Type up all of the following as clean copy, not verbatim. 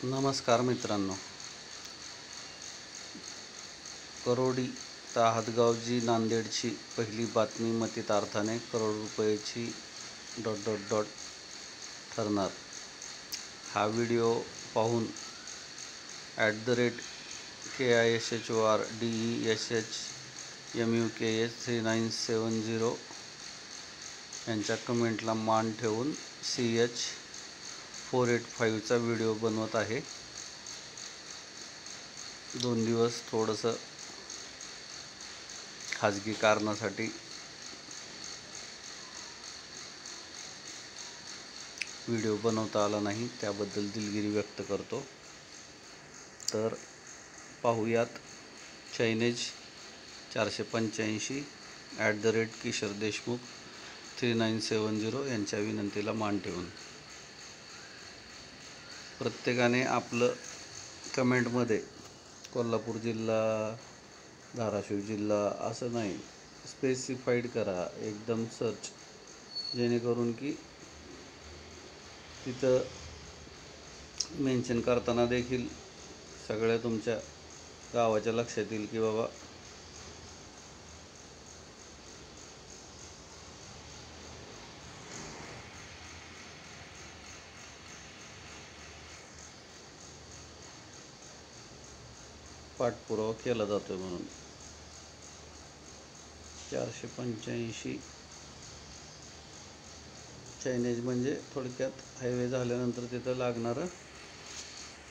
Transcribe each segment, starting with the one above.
नमस्कार मित्रांनो, करोडी ताहतगाव जी नांदेडची पहिली बातमी मतितार्थाने करोड रुपयाची ... ठरणार. हा व्हिडिओ पाहून @KISHORDESHMUKH3970 यांच्या कमेंटला मान ठेवून CH485चा व्हिडिओ बनवत आहे. 2 दिवस थोडंसं खाजगी कारणासाठी व्हिडिओ बनवता आला नाही, त्याबद्दल दिलगिरी व्यक्त करतो. तर पाहूयात चायनीज 485 @किशोर देशमुख 3970 यांच्या विनंतीला मान ठेवून. प्रत्येकाने आपलं कमेंटमध्ये कोल्हापूर जिल्हा, धाराशिव जिल्हा असं नाही, स्पेसिफाईड करा, एकदम सर्च, जेणेकरून की तिथं मेन्शन करताना देखील सगळ्या तुमच्या गावाच्या लक्षात येईल की बाबा पाठपुरावा केला जातो म्हणून. 485 चायनीज म्हणजे थोडक्यात हायवे झाल्यानंतर तिथं लागणारं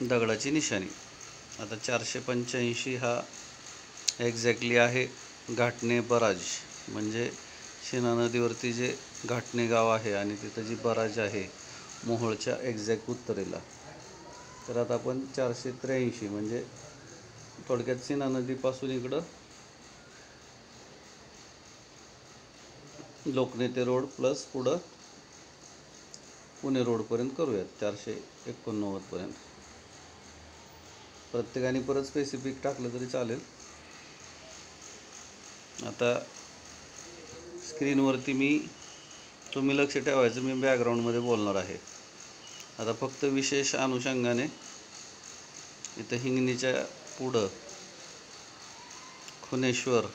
दगडाची निशाणी. आता 485 हा एक्झॅक्टली आहे घाटणे बराज, म्हणजे शिना नदीवरती जे घाटणे गाव आहे आणि तिथं जी बराज आहे मोहोळच्या एक्झॅक्ट उत्तरेला. तर आता आपण 483 म्हणजे थोडक्यात सीना नदीपासून इकडं लोकनेते रोड प्लस पुढं पुणे रोडपर्यंत करूयात, 489 पर्यंत. प्रत्येकाने परत स्पेसिफिक टाकलं तरी चालेल. आता स्क्रीनवरती तुम्ही लक्ष ठेवायचं, मी बॅकग्राऊंडमध्ये बोलणार आहे. आता फक्त विशेष अनुषंगाने इथं हिंगणीच्या पुढं खुनेश्वर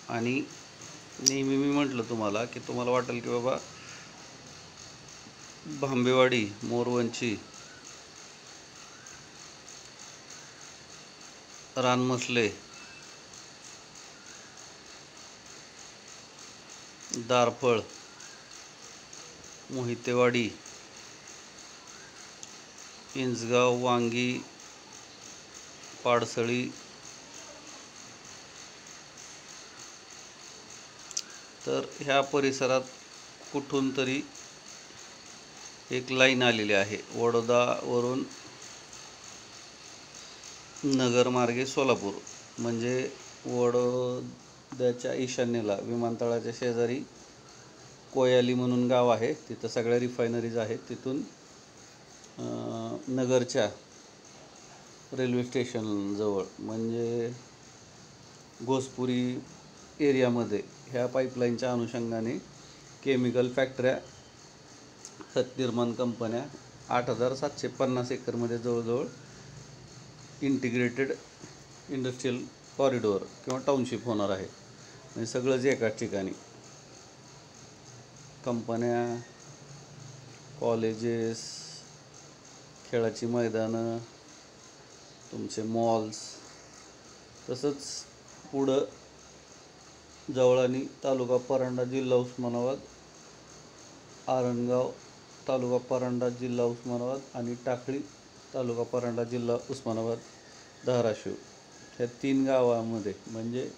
आणि नेहमी मी म्हटलं तुम्हाला की तुम्हाला वाटेल की बाबा भांबेवाडी, मोरवंची, रानमसले, दारफळ, मोहितेवाडी, इंचगाव, वांगी, पाडसळी, तर ह्या परिसरात कुठून तरी एक लाईन आलेली आहे. वडोदावरून नगरमार्गे सोलापूर, म्हणजे वडोद्याच्या ईशान्येला विमानतळाच्या शेजारी कोयाली म्हणून गाव आहे, तिथं सगळ्या रिफायनरीज आहेत. तिथून नगरच्या रेल्वे स्टेशनजवळ म्हणजे घोसपुरी एरियामध्ये ह्या पाईपलाईनच्या अनुषंगाने केमिकल फॅक्टऱ्या, खतनिर्माण कंपन्या 8750 एकरमध्ये जवळजवळ इंटिग्रेटेड इंडस्ट्रियल कॉरिडोर किंवा टाउनशिप होणार आहे. म्हणजे सगळंच एकाच ठिकाणी, कंपन्या, कॉलेजेस, खेळाची मैदानं, तुमचे मॉल्स, तसंच पुढं जवळानी तालुका परांडा, जिल्हा उस्मानाबाद, आरणगाव तालुका परांडा, जिल्हा उस्मानाबाद आणि टाकळी तालुका परांडा, जिल्हा उस्मानाबाद, धाराशिव, ह्या 3 गावामध्ये म्हणजे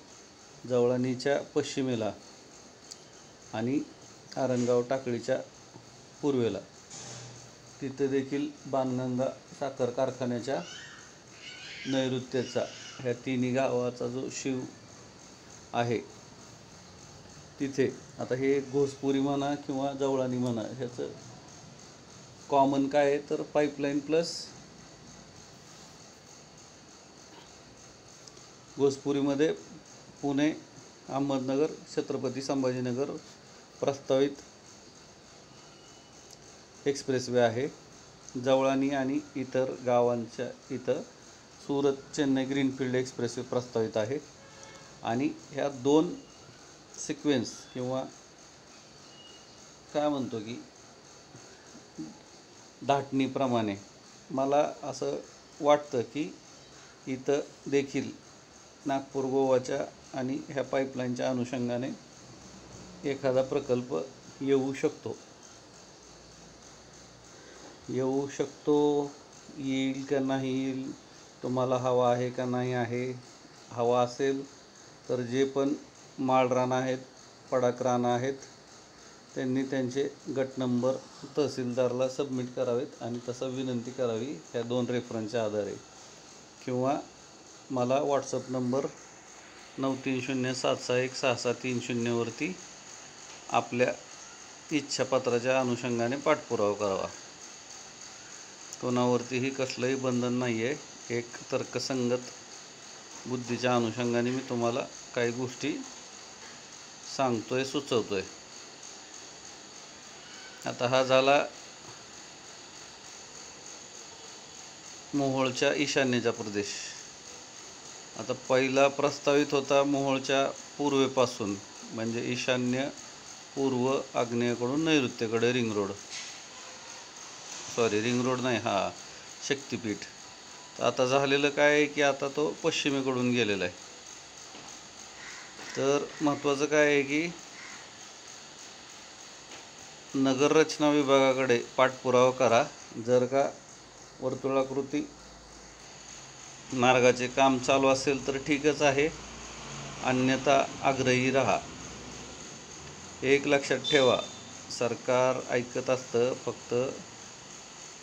जवळानीच्या पश्चिमेला आणि आरणगाव टाकळीच्या पूर्वेला तिथे देखील बाणगंगा साखर कारखान्याच्या नैऋत्येचा ह्या 3 गावाचा जो शिव आहे तिथे. आता हे घोसपुरी म्हणा किंवा जवळानी म्हणा, ह्याचं कॉमन काय आहे तर पाईपलाईन प्लस घोसपुरीमध्ये पुणे, अहमदनगर, छत्रपती संभाजीनगर प्रस्तावित एक्सप्रेसवे आहे. जवळानी आणि इतर गावांच्या इथं सुरत चेन्नई ग्रीनफील्ड एक्सप्रेसवे प्रस्तावित आहे. आणि ह्या दोन सिक्वेन्स किंवा काय म्हणतो की धाटणीप्रमाणे मला असं वाटतं की इथं देखील नागपूर गोवाच्या आणि ह्या पाईपलाईनच्या अनुषंगाने एखादा प्रकल्प येऊ शकतो. येईल का नाही येईल, तुम्हाला हवा आहे का नाही आहे. हवा असेल तर जे पण माळरानं आहेत, पडाक रानं आहेत, त्यांनी त्यांचे गट नंबर तहसीलदारला सबमिट करावेत आणि तसं विनंती करावी ह्या 2 रेफरन्सच्या आधारे. किंवा मला व्हॉट्सअप नंबर 9307616630 वरती आपल्या इच्छापत्राच्या अनुषंगाने पाठपुरावा करावा. कोणावरतीही कसलंही बंधन नाही आहे. एक तर्कसंगत बुद्धीच्या अनुषंगाने मी तुम्हाला काही गोष्टी सांगतोय, सुचवतोय. आता हा झाला मोहोळच्या ईशान्येचा प्रदेश. आता पहिला प्रस्तावित होता मोहोळच्या पूर्वेपासून, म्हणजे ईशान्य पूर्व आग्नेयकडून नैऋत्येकडे रिंग रोड नाही, शक्तिपीठ. तर आता झालेलं काय आहे की आता तो पश्चिमेकडून गेलेला आहे. तर महत्त्वाचं काय आहे की नगर रचना विभागाकडे पाठपुरावा करा. जर का वर्तुळाकृती मार्गाचे काम चालू असेल तर ठीकच आहे, अन्यथा आग्रही राहा. एक लक्षात ठेवा, सरकार ऐकत असतं, फक्त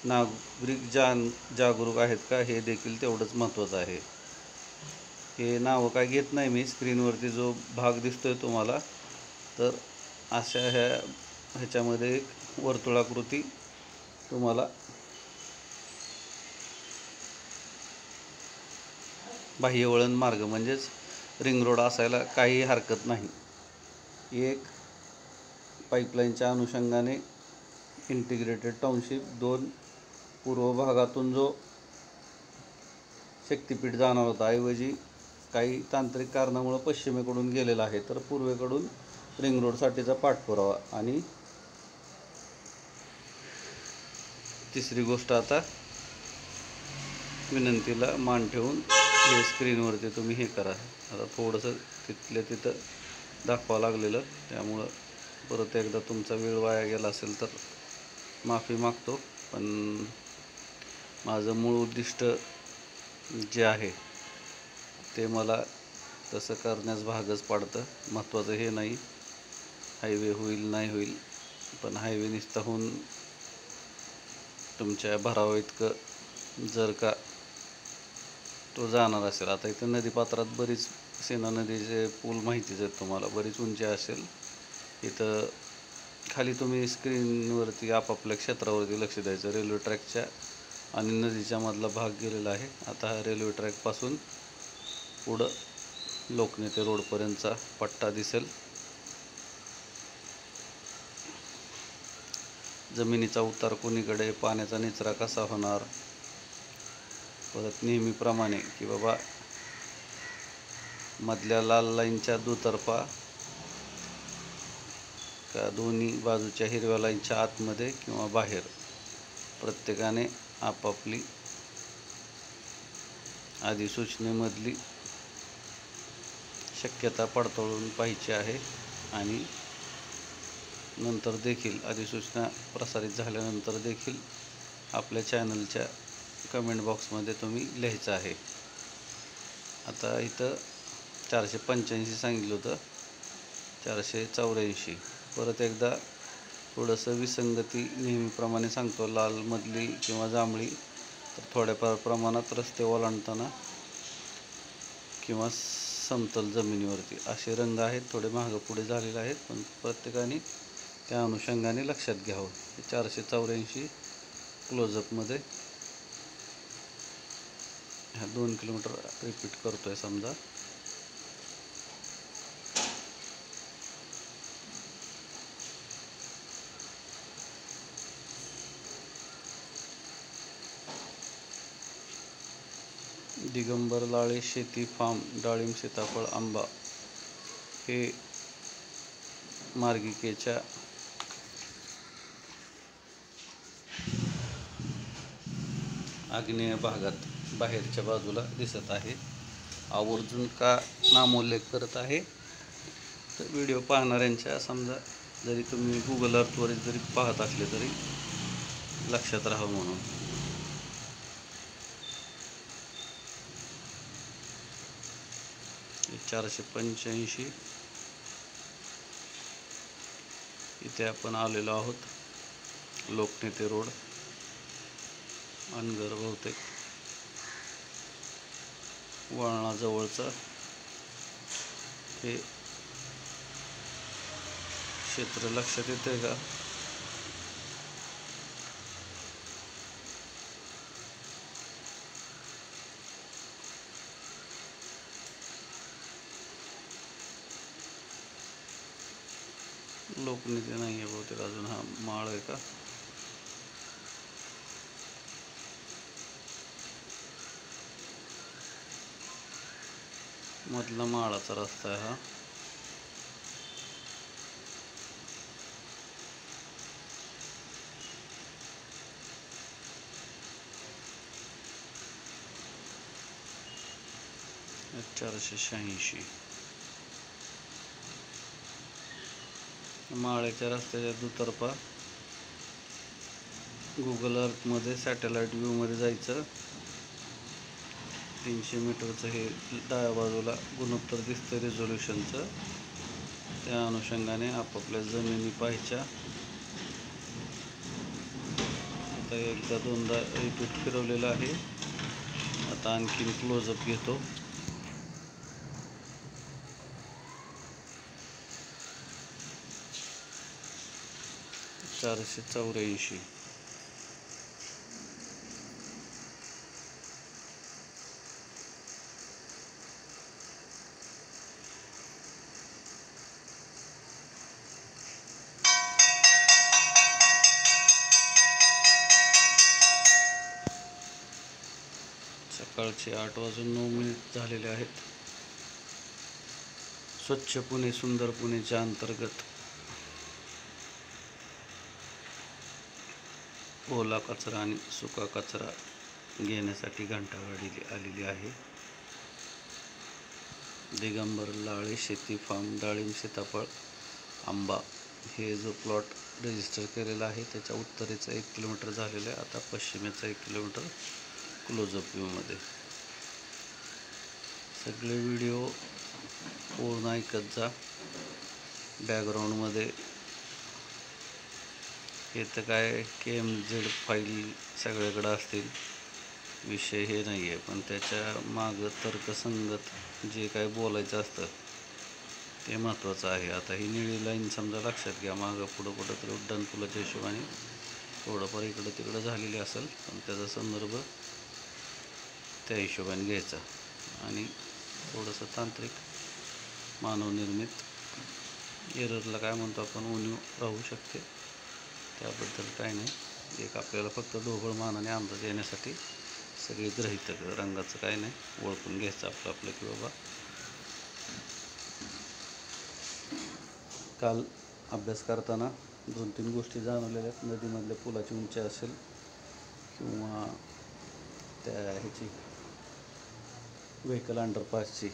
नागरिक जागरूक आहेत का हे देखील तेवढंच महत्त्वाचं आहे. हे नावं काय घेत नाही मी. स्क्रीनवरती जो भाग दिसतोय तुम्हाला, तर अशा ह्याच्यामध्ये एक वर्तुळाकृती तुम्हाला बाह्यवळण मार्ग म्हणजेच रिंग रोड असायला काही हरकत नाही. एक पाईपलाईनच्या अनुषंगाने इंटिग्रेटेड टाउनशिप, 2 पूर्व भागातून जो शक्तिपीठ जाणार होता ऐवजी काही तांत्रिक कारणामुळे पश्चिमेकडून गेलेला आहे, तर पूर्वेकडून रिंग रोडसाठीचा पाठपुरावा. आणि तिसरी गोष्ट, आता विनंतीला मान ठेवून हे स्क्रीनवरती तुम्ही हे करा. आता थोडंसं तिथल्या तिथं दाखवावं लागलेलं, त्यामुळं परत एकदा तुमचा वेळ वाया गेला असेल तर माफी मागतो. पण माझं मूळ उद्दिष्ट जे आहे ते मला तसं करण्यास भागच पाडतं. महत्त्वाचं हे नाही हायवे होईल नाही होईल, पण हायवे नुसता होऊन तुमच्या भरावा इतकं जर का तो जाणार असेल. आता इथं नदीपात्रात बरीच सेना नदीचे पूल माहितीच आहेत तुम्हाला, बरीच उंची असेल. इथं खाली तुम्ही स्क्रीनवरती आपापल्या क्षेत्रावरती लक्ष द्यायचं. रेल्वे ट्रॅकच्या आणि नदीच्या मधला भाग गेलेला आहे. आता हा रेल्वे ट्रॅकपासून पुढं लोकनेते रोडपर्यंतचा पट्टा दिसेल. जमिनीचा उतार कोणीकडे, पाण्याचा निचरा कसा होणार, परत नेहमीप्रमाणे की बाबा मधल्या लाल लाईनच्या दुतर्फा का दोन्ही बाजूच्या हिरव्या लाईनच्या आतमध्ये किंवा बाहेर, प्रत्येकाने आपापली अधिसूचनेमधली शक्यता पडताळून पाहायची आहे. आणि नंतर देखील अधिसूचना प्रसारित झाल्यानंतर देखील आपल्या चॅनलच्या कमेंट बॉक्समध्ये तुम्ही लिहायचं आहे. आता इथं 485 सांगितलं होतं, 484. परत एकदा थोडंसं विसंगती नेहमीप्रमाणे सांगतो. लालमधली किंवा जांभळी तर थोड्याफार प्रमाणात रस्ते ओलांडताना किंवा समतल जमिनीवरती असे रंग आहेत, थोडे मागं पुढे झालेले आहेत, पण प्रत्येकाने त्या अनुषंगाने लक्षात घ्यावं. 484 क्लोजअपमध्ये ह्या 2 किलोमीटर रिपीट करतोय समजा. दिगंबर लाळे शेती फार्म डाळिंब सीताफळ आंबा हे मार्गिकेच्या आग्नेय भागात बाहेरच्या बाजूला दिसत आहे. आवर्जून का नामोल्लेख करत आहे तर व्हिडिओ पाहणाऱ्यांच्या समजा जरी तुम्ही गुगल अर्थवर जरी पाहत असले तरी लक्षात राहावं म्हणून. हे 485 इथे आपण आलेलो आहोत. लोकनेते रोड अनगर बहुतेक वळणाजवळचं हे क्षेत्र लक्षात येतंय का? लोकनेते नाही आहे बहुतेक अजून. हा माळ आहे का? मधला माळाचा रस्ता आहे हा. हे 486 माळ्याच्या रस्त्याच्या दुतर्फा गुगल अर्थमध्ये सॅटेलाइट व्ह्यूमध्ये जायचं. 300 मीटरचं हे डाव्या बाजूला गुणोत्तर दिसतं रेझोल्युशनचं. त्या अनुषंगाने आपापल्या जमिनी पाहायच्या. आता एकदा दोनदा रिपीट फिरवलेलं आहे. आता आणखीन क्लोजअप घेतो. 484 सकाळचे 8:09 झालेले आहेत. स्वच्छ पुणे सुंदर पुणेच्या अंतर्गत ओला कचरा आणि सुका कचरा घेण्यासाठी घंटागाडी आलेली आहे. दिगंबर लाळे शेती फार्म डाळिंब सीताफळ आंबा हे जो प्लॉट रजिस्टर केलेला आहे त्याच्या उत्तरेचा 1 किलोमीटर झालेला आहे. आता पश्चिमेचा 1 किलोमीटर क्लोजअप व्ह्यूमध्ये. सगळे व्हिडिओ पूर्ण ऐकत जा. बॅकग्राऊंडमध्ये हे तर काय KMZ फाईल सगळ्याकडे असतील, विषय हे नाही आहे, पण त्याच्या मागं तर्कसंगत जे काय बोलायचं असतं ते महत्त्वाचं आहे. आता ही निळी लाईन समजा लक्षात घ्या. मागं पुढं कुठं तरी उड्डाणपुलाच्या हिशोबाने थोडंफार इकडं तिकडं झालेली असेल, पण त्याचा संदर्भ त्या हिशोबाने घ्यायचा. आणि थोडंसं तांत्रिक मानवनिर्मित एररला काय म्हणतो आपण उणीव राहू शकते, त्याबद्दल काय नाही. एक आपल्याला फक्त ढोबळ मानाने अंदाज येण्यासाठी सगळी गृहीतक रंगाचं काय नाही, ओळखून घ्यायचं आपलं की बाबा काल अभ्यास करताना 2-3 गोष्टी जाणवलेल्या आहेत. नदीमधल्या पुलाची उंची असेल किंवा त्या ह्याची व्हेकल अंडरपासची,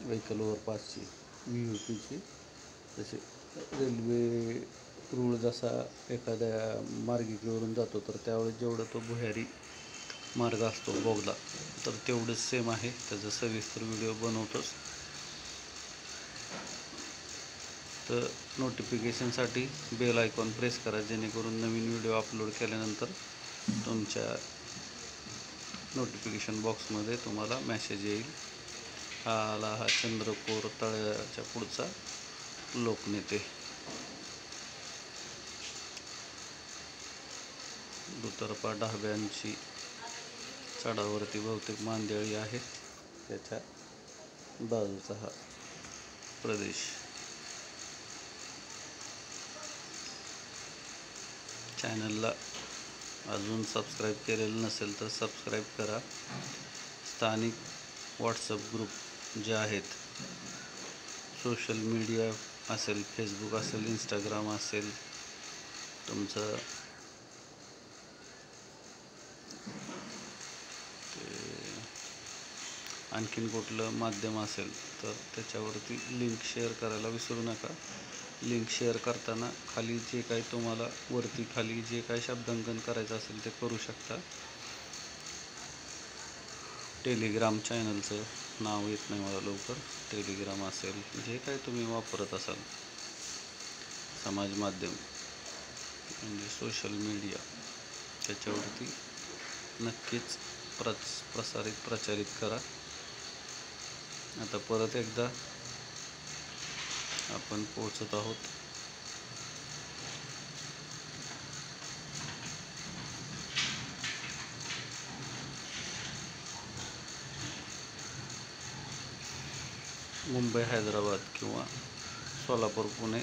व्हेकल ओव्हरपासची, VOPची, जसे रेल्वे रूळ जसा एखाद्या मार्गिकेवरून जातो तर त्यावेळेस जेवढा तो भुयारी मार्ग असतो बोगदा, तर तेवढंच सेम आहे. त्याचा सविस्तर व्हिडिओ बनवतोच. तर नोटिफिकेशनसाठी बेल आयकॉन प्रेस करा, जेणेकरून नवीन व्हिडिओ अपलोड केल्यानंतर तुमच्या नोटिफिकेशन बॉक्समध्ये तुम्हाला मेसेज येईल. हा चंद्रकोर तळ्याच्या पुढचा लोकनेते. दुतर्फा ढाब्यांची चढावरती बहुतेक मांदियाळी आहे, त्याच्या बाजूचा हा प्रदेश. चॅनलला अजून सबस्क्राईब केलेलं नसेल तर सबस्क्राईब करा. स्थानिक व्हॉट्सअप ग्रुप जे आहेत, सोशल मीडिया असेल, फेसबुक असेल, इंस्टाग्राम असेल, तुमचं आणखीन कुठलं माध्यम असेल तर त्याच्यावरती लिंक शेअर करायला विसरू नका. लिंक शेअर करताना खाली जे काही तुम्हाला वरती खाली जे काही शब्दांकन करायचं असेल ते करू शकता. टेलिग्राम चॅनलचं नाव येत नाही मला लवकर. टेलिग्राम असेल, जे काही तुम्ही वापरत असाल समाज माध्यम म्हणजे सोशल मीडिया, त्याच्यावरती नक्कीच प्रचारित करा. आता परत एकदा आपण पोहोचत आहोत मुंबई हैदराबाद किंवा सोलापूर पुणे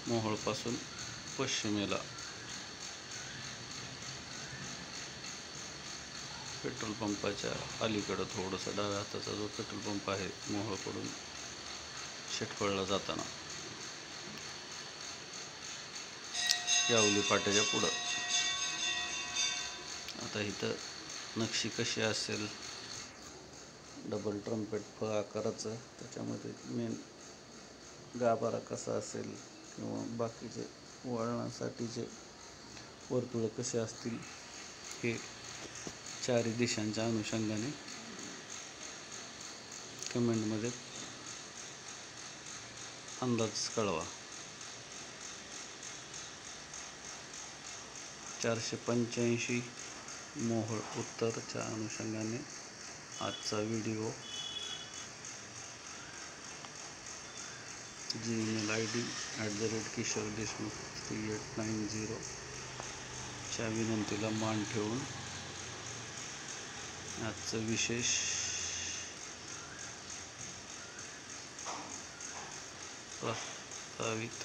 मोहोळपासून पश्चिमेला पेट्रोल पंपाच्या अलीकडं थोडंसं डाव्या हाताचा जो पेट्रोल पंप आहे मोहोळकडून शेटफळला जाताना, यावली फाट्याच्या पुढं. आता इथं नक्षी कशी असेल, डबल ट्रम्पेट फ आकाराचं, त्याच्यामध्ये मेन गाभारा कसा असेल किंवा बाकीचे वळणासाठीचे वर्तुळं कसे असतील हे चारी दिशांच्या अनुषंगाने कमेंटमध्ये अंदाज कळवा. 485 मोहोळ उत्तरच्या अनुषंगाने आजचा व्हिडिओ. जीमेल ID @kishoredeshmukh3890 च्या विनंतीला मान ठेवून आजचं विशेष प्रस्तावित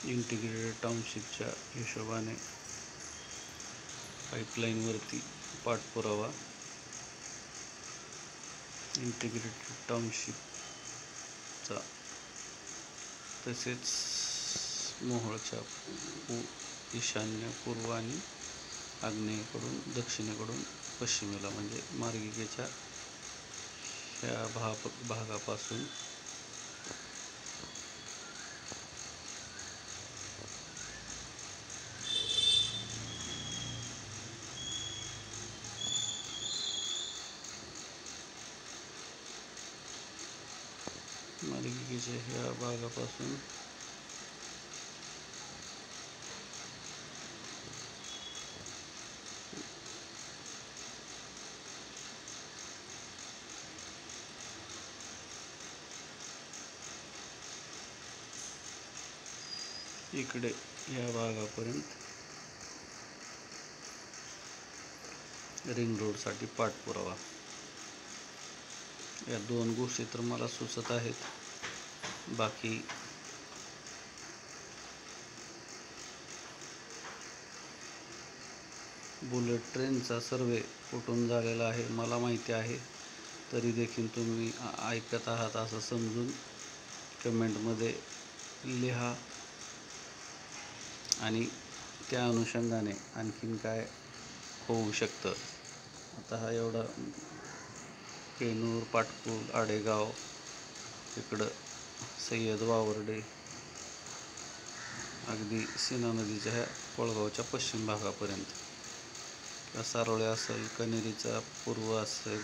इंटिग्रेटेड टाउनशिपच्या हिशोबाने पाईपलाईनवरती पाठपुरावा. इंटिग्रेटेड टाउनशिपचा तसेच मोहोळच्या ईशान्य, पूर्व आणि आग्नेयेकडून दक्षिणेकडून पश्चिमेला म्हणजे मार्गिकेच्या ह्या भागापासून मार्गिकेच्या ह्या भागापासून इकडे या भागापर्यंत रिंग रोडसाठी पाठपुरावा. या दोन गोष्टी तर मला सुचत आहेत. बाकी बुलेट ट्रेनचा सर्वे कुठून झालेला आहे मला माहिती आहे, तरी देखील तुम्ही ऐकत आहात असं समजून कमेंटमध्ये लिहा. आणि त्या अनुषंगाने आणखीन काय होऊ शकतं. आता हा एवढा पेनूर, पाटकुल, आडेगाव, इकडं सय्यद वावर्डे, अगदी सीना नदीच्या ह्या कोळगावच्या पश्चिम भागापर्यंत, किंवा सारोळे असेल, कनेरीचा पूर्व असेल,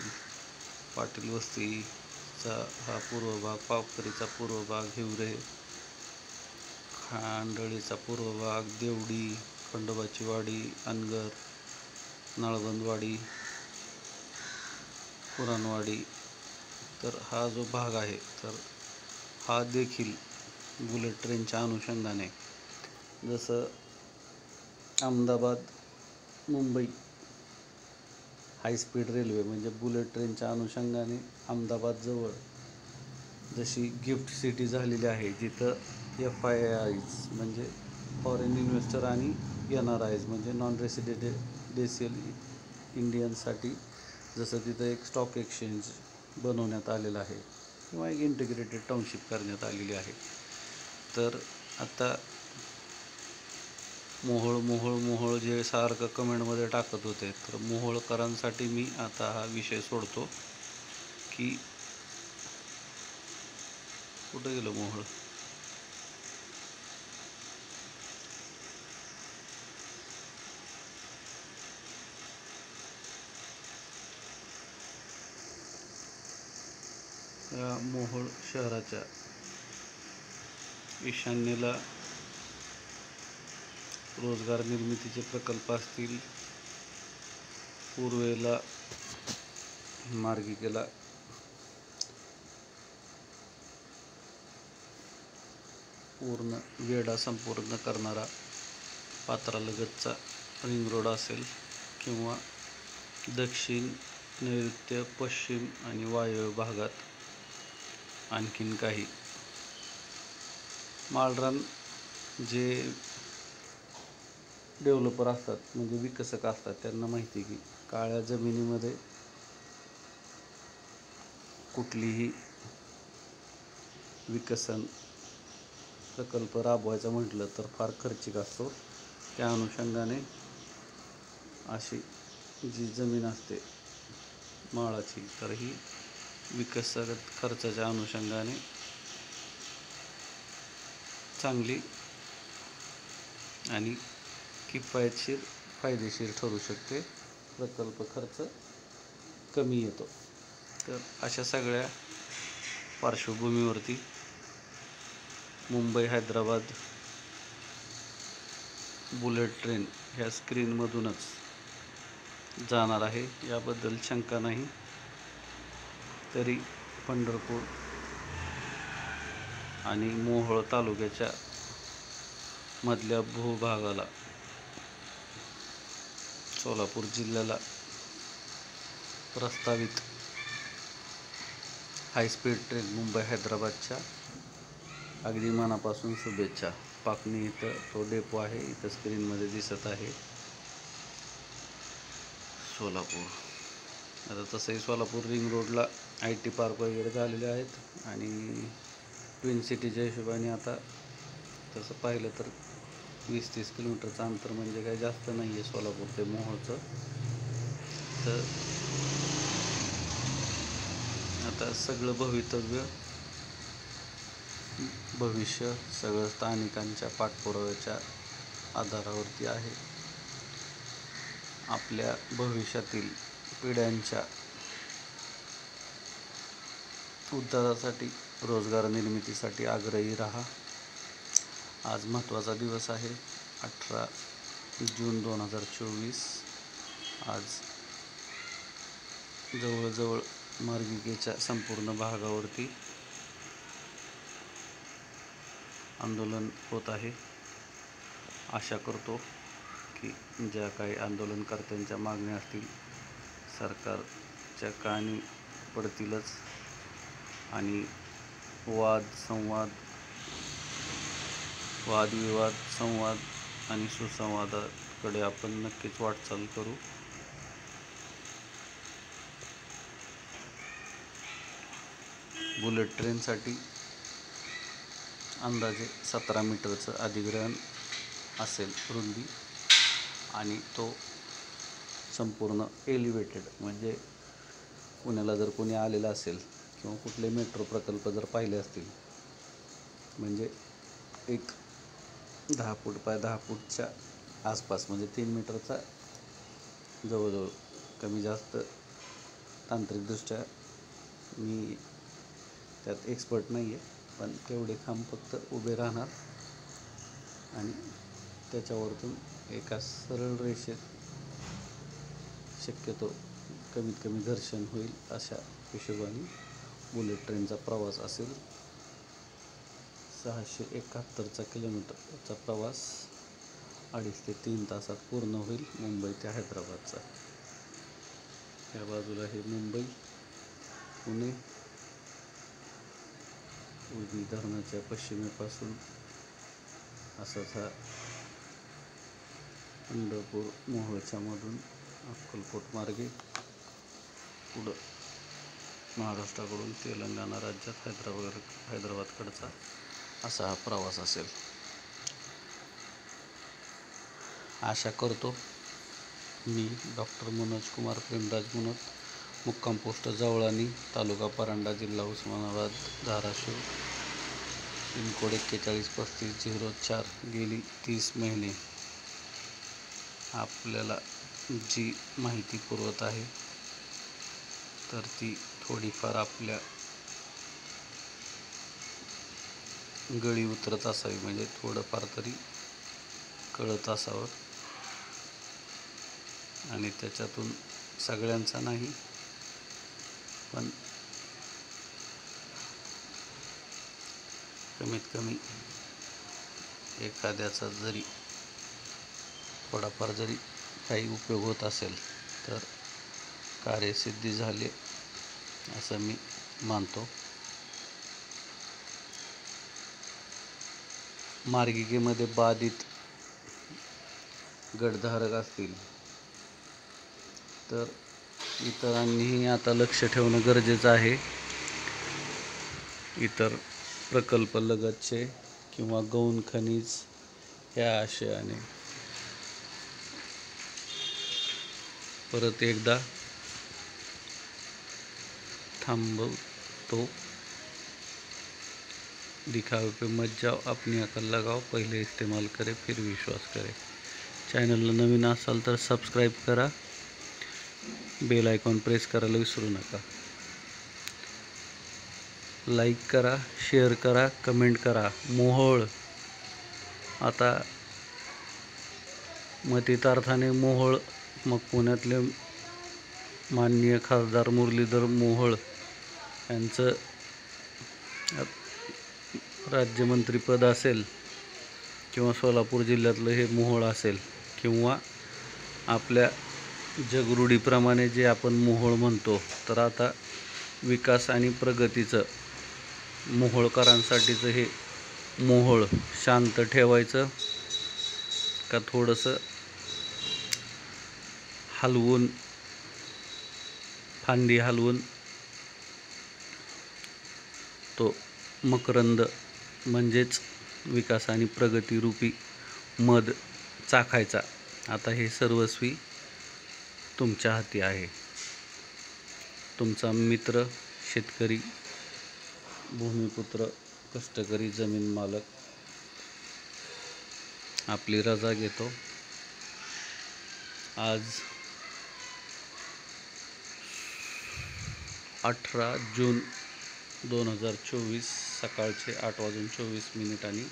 पाटील वस्तीचा हा पूर्व भाग, पावकरीचा पूर्व भाग, हिवरे, खांडळीचा पूर्व भाग, देवडी, खंडोबाची वाडी, अनगर, नळबंदवाडी, पुराणवाडी, तर हा जो भाग आहे तर हा देखील बुलेट ट्रेनच्या अनुषंगाने, जसं अहमदाबाद मुंबई हायस्पीड रेल्वे म्हणजे बुलेट ट्रेनच्या अनुषंगाने अहमदाबादजवळ जशी गिफ्ट सिटी झालेली आहे, जिथं FIIs म्हणजे फॉरेन इन्व्हेस्टर आणि NRIs म्हणजे नॉन रेसिडेन्शियल इंडियनसाठी जसं तिथं एक स्टॉक एक्सचेंज बनवण्यात आलेलं आहे किंवा एक इंटिग्रेटेड टाउनशिप करण्यात आलेली आहे. तर आता मोहोळ जे सारखं कमेंटमध्ये टाकत होते, तर मोहोळकरांसाठी मी आता हा विषय सोडतो की कुठं गेलं मोहोळ. या मोहोळ शहराच्या ईशान्येला रोजगार निर्मितीचे प्रकल्प असतील, पूर्वेला मार्गिकेला पूर्ण वेढा संपूर्ण करणारा पात्रालगतचा रिंग रोड असेल किंवा दक्षिण, नैऋत्य, पश्चिम आणि वायव्य भागात आणखीन काही माळरान जे डेव्हलपर असतात म्हणजे विकसक असतात त्यांना माहिती की काळ्या जमिनीमध्ये कुठलीही विकसन प्रकल्प राबवायचा म्हटलं तर फार खर्चिक असतो. त्या अनुषंगाने अशी जी जमीन असते माळाची, तर ही विकसक खर्चाच्या अनुषंगाने चांगली आणि किफायतशीर फायदेशीर ठरू शकते. प्रकल्प खर्च कमी येतो. तर अशा सगळ्या पार्श्वभूमीवरती मुंबई हैदराबाद बुलेट ट्रेन ह्या स्क्रीनमधूनच जाणार आहे याबद्दल शंका नाही. तरी पंढरपूर आणि मोहोळ तालुक्याच्या मधल्या भूभागाला, सोलापूर जिल्ह्याला प्रस्तावित हायस्पीड ट्रेन मुंबई हैदराबादच्या अगदी मनापासून शुभेच्छा. पाकणी इथं तो डेपो आहे, इथं स्क्रीनमध्ये दिसत आहे सोलापूर. आता तसंही सोलापूर रिंग रोडला IT पार्क वगैरे झालेले आहेत आणि ट्विन सिटीच्या हिशोबाने आता तसं पाहिलं तर 20-30 किलोमीटरचं अंतर म्हणजे काही जास्त नाही आहे सोलापूर ते मोहोळचं. तर आता सगळं भविष्य सगळं स्थानिकांच्या पाठपुराव्याच्या आधारावरती आहे. आपल्या भविष्यातील पिढ्यांच्या उद्धारासाठी, रोजगार निर्मितीसाठी आग्रही राहा. आज महत्त्वाचा दिवस आहे, 18 जून 2024. आज जवळजवळ मार्गिकेच्या संपूर्ण भागावरती आंदोलन होत आहे. आशा करतो की ज्या काही आंदोलनकर्त्यांच्या मागण्या असतील सरकारच्या कानी पडतीलच आणि वादविवाद, संवाद आणि सुसंवादाकडे आपण नक्कीच वाटचाल करू. बुलेट ट्रेनसाठी अंदाजे 17 मीटरचं अधिग्रहण असेल रुंदी आणि तो संपूर्ण एलिव्हेटेड म्हणजे पुण्याला जर कोणी आलेलं असेल किंवा कुठले मेट्रो प्रकल्प जर पाहिले असतील म्हणजे एक 10 फूट बाय 10 फूटच्या आसपास म्हणजे 3 मीटरचा जवळजवळ, कमी जास्त तांत्रिकदृष्ट्या मी त्यात एक्सपर्ट नाही आहे, पण तेवढे खांब फक्त उभे राहणार आणि त्याच्यावरतून एका सरळ रेषेत शक्यतो कमीत कमी घर्षण होईल अशा हिशोबाने बुलेट ट्रेनचा प्रवास असेल. 671 किलोमीटरचा प्रवास 2.5 ते 3 तासात पूर्ण होईल मुंबई ते हैदराबादचा. या बाजूला हे मुंबई, पुणे, उजनी धरणाच्या पश्चिमेपासून असंच हा पंढरपूर मोहोळच्या मधून अक्कलकोट मार्गे पुढं महाराष्ट्राकडून तेलंगणा राज्यात हैदराबादकडचा असा हा प्रवास असेल. आशा करतो मी डॉक्टर मनोज कुमार प्रेमराज मुनत, मुक्काम पोस्ट जवळानी, तालुका परांडा, जिल्हा उस्मानाबाद, धाराशिव, पिनकोड 413504 गेली 30 महिने आपल्याला जी माहिती पुरवत आहे तर ती थोडीफार आपल्या गळी उतरत असावी, म्हणजे थोडंफार तरी कळत असावं. आणि त्याच्यातून सगळ्यांचा नाही पण कमीत कमी एखाद्याचा जरी थोडाफार जरी काही उपयोग होत असेल तर कार्यसिद्धी झाली असं मी मानतो. मार्गिकेमध्ये बाधित गटधारक असतील तर इतरांनीही आता लक्ष ठेवणं गरजेचं आहे. इतर प्रकल्प लगतचे किंवा गौण खनिज या आशयाने परत एकदा थांबवतो. दिखावे पे मत जाओ, अपनी अकल लगाओ, पहिले इस्तेमाल करे फिर विश्वास करे. चॅनलला नवीन असाल तर सबस्क्राईब करा, बेल आयकॉन प्रेस करायला विसरू नका. लाईक करा, शेअर करा, कमेंट करा. मोहोळ आता मतितार्थाने मोहोळ, मग पुण्यातले माननीय खासदार मुरलीधर मोहोळ यांचं राज्यमंत्रीपद असेल किंवा सोलापूर जिल्ह्यातलं हे मोहोळ असेल किंवा आपल्या जगरूढीप्रमाणे जे आपण मोहोळ म्हणतो, तर आता विकास आणि प्रगतीचं मोहोळकरांसाठीचं हे मोहोळ शांत ठेवायचं का थोडंसं हलवून, फांदी हलवून तो मकरंद म्हणजेच विकास आणि प्रगतीरूपी मध चाखायचा. आता हे सर्वस्वी तुमच्या हाती आहे. तुमचा मित्र, शेतकरी, भूमिपुत्र, कष्टकरी, जमीन मालक आपली रजा घेतो. आज 18 जून 2024 सकाळचे 8:24 आणि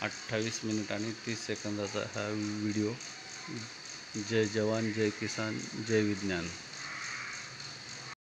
28 आणि 30 सेकंदाचा हा व्हिडिओ. जय जवान, जय किसान, जय विज्ञान.